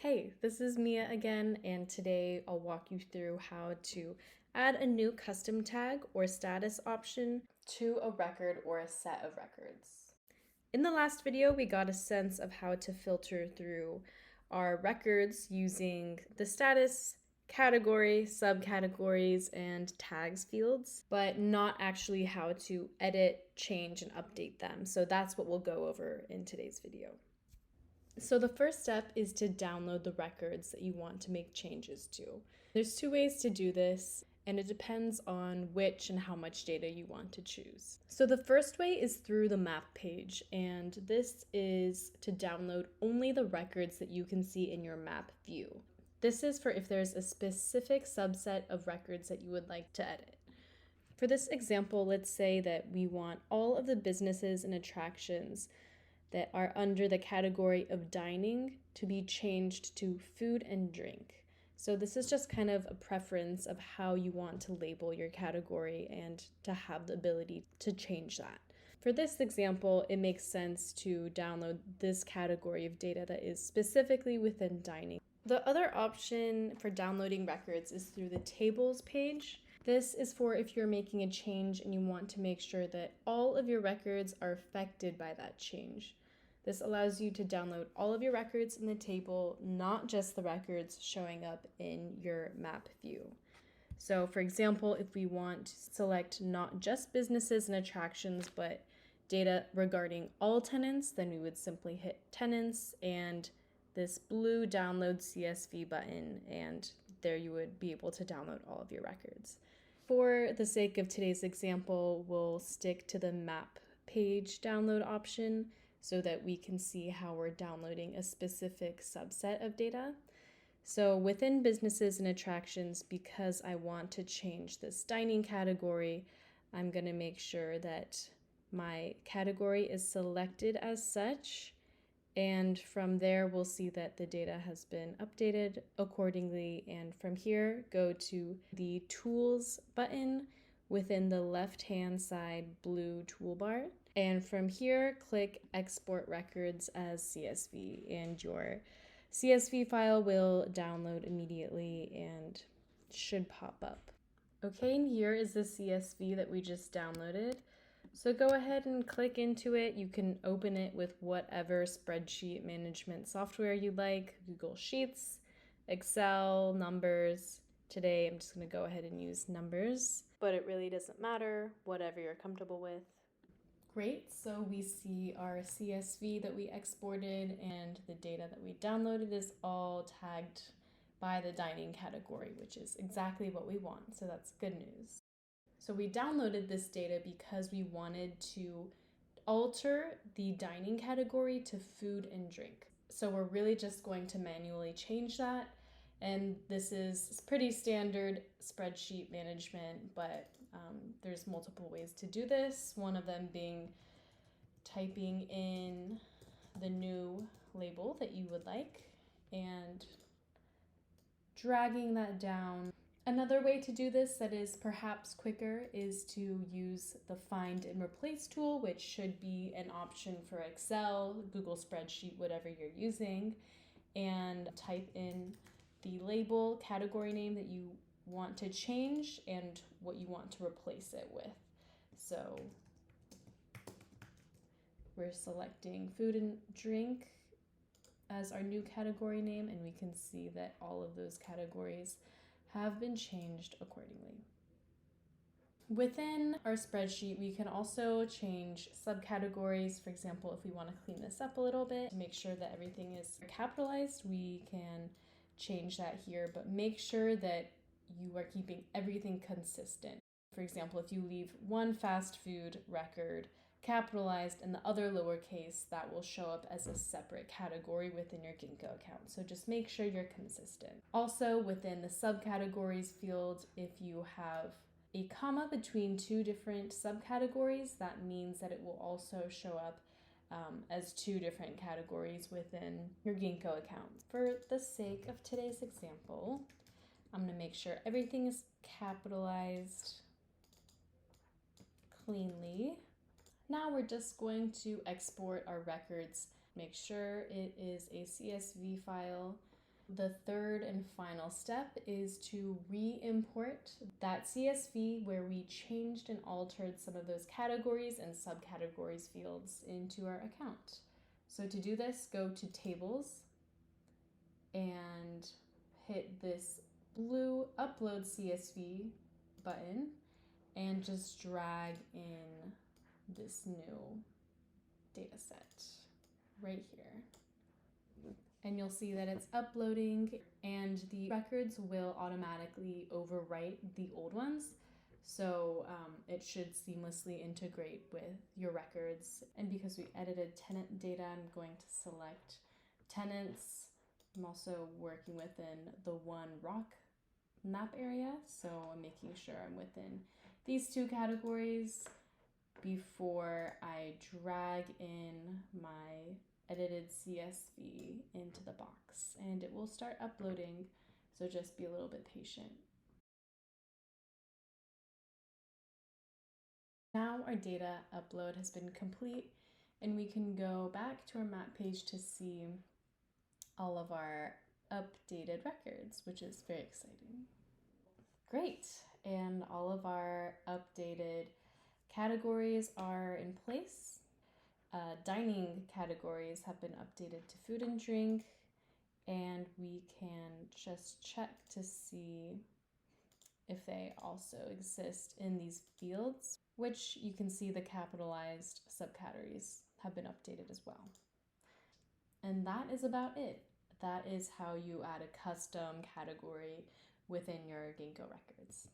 Hey, this is Mia again, and today I'll walk you through how to add a new custom tag or status option to a record or a set of records. In the last video, we got a sense of how to filter through our records using the status, category, subcategories, and tags fields, but not actually how to edit, change, and update them. So that's what we'll go over in today's video. So the first step is to download the records that you want to make changes to. There's two ways to do this, and it depends on which and how much data you want to choose. So the first way is through the map page, and this is to download only the records that you can see in your map view. This is for if there's a specific subset of records that you would like to edit. For this example, let's say that we want all of the businesses and attractions that are under the category of dining to be changed to food and drink. So this is just kind of a preference of how you want to label your category and to have the ability to change that. For this example, it makes sense to download this category of data that is specifically within dining. The other option for downloading records is through the tables page. This is for if you're making a change and you want to make sure that all of your records are affected by that change. This allows you to download all of your records in the table, not just the records showing up in your map view. So for example, if we want to select not just businesses and attractions, but data regarding all tenants, then we would simply hit tenants and this blue download CSV button, and there you would be able to download all of your records. For the sake of today's example, we'll stick to the map page download option so that we can see how we're downloading a specific subset of data. So within businesses and attractions, because I want to change this dining category, I'm going to make sure that my category is selected as such. And from there, we'll see that the data has been updated accordingly. And from here, go to the Tools button within the left-hand side blue toolbar. And from here, click Export Records as CSV, and your CSV file will download immediately and should pop up. Okay, and here is the CSV that we just downloaded. So go ahead and click into it. You can open it with whatever spreadsheet management software you like, Google Sheets, Excel, Numbers. Today I'm just going to go ahead and use Numbers, but it really doesn't matter, whatever you're comfortable with. Great, so we see our CSV that we exported and the data that we downloaded is all tagged by the dining category, which is exactly what we want, so that's good news. So we downloaded this data because we wanted to alter the dining category to food and drink. So we're really just going to manually change that. And this is pretty standard spreadsheet management, but there's multiple ways to do this. One of them being typing in the new label that you would like and dragging that down. Another way to do this that is perhaps quicker is to use the Find and Replace tool, which should be an option for Excel, Google Spreadsheet, whatever you're using, and type in the label, category name that you want to change and what you want to replace it with. So we're selecting food and drink as our new category name, and we can see that all of those categories have been changed accordingly. Within our spreadsheet, we can also change subcategories. For example, if we want to clean this up a little bit to make sure that everything is capitalized, we can change that here, but make sure that you are keeping everything consistent. For example, if you leave one fast food record capitalized and the other lowercase, that will show up as a separate category within your Ginkgo account. So just make sure you're consistent. Also, within the subcategories field, if you have a comma between two different subcategories, that means that it will also show up as two different categories within your Ginkgo account. For the sake of today's example, I'm going to make sure everything is capitalized cleanly. Now we're just going to export our records. Make sure it is a CSV file. The third and final step is to re-import that CSV where we changed and altered some of those categories and subcategories fields into our account. So to do this, go to Tables and hit this blue Upload CSV button and just drag in this new data set right here. And you'll see that it's uploading and the records will automatically overwrite the old ones. So it should seamlessly integrate with your records. And because we edited tenant data, I'm going to select tenants. I'm also working within the one rock map area, so I'm making sure I'm within these two categories before I drag in my edited CSV into the box, and it will start uploading, so just be a little bit patient. Now our data upload has been complete, and we can go back to our map page to see all of our updated records, which is very exciting. Great, and all of our updated categories are in place. Dining categories have been updated to food and drink, and we can just check to see if they also exist in these fields, which you can see the capitalized subcategories have been updated as well. And that is about it. That is how you add a custom category within your Ginkgo records.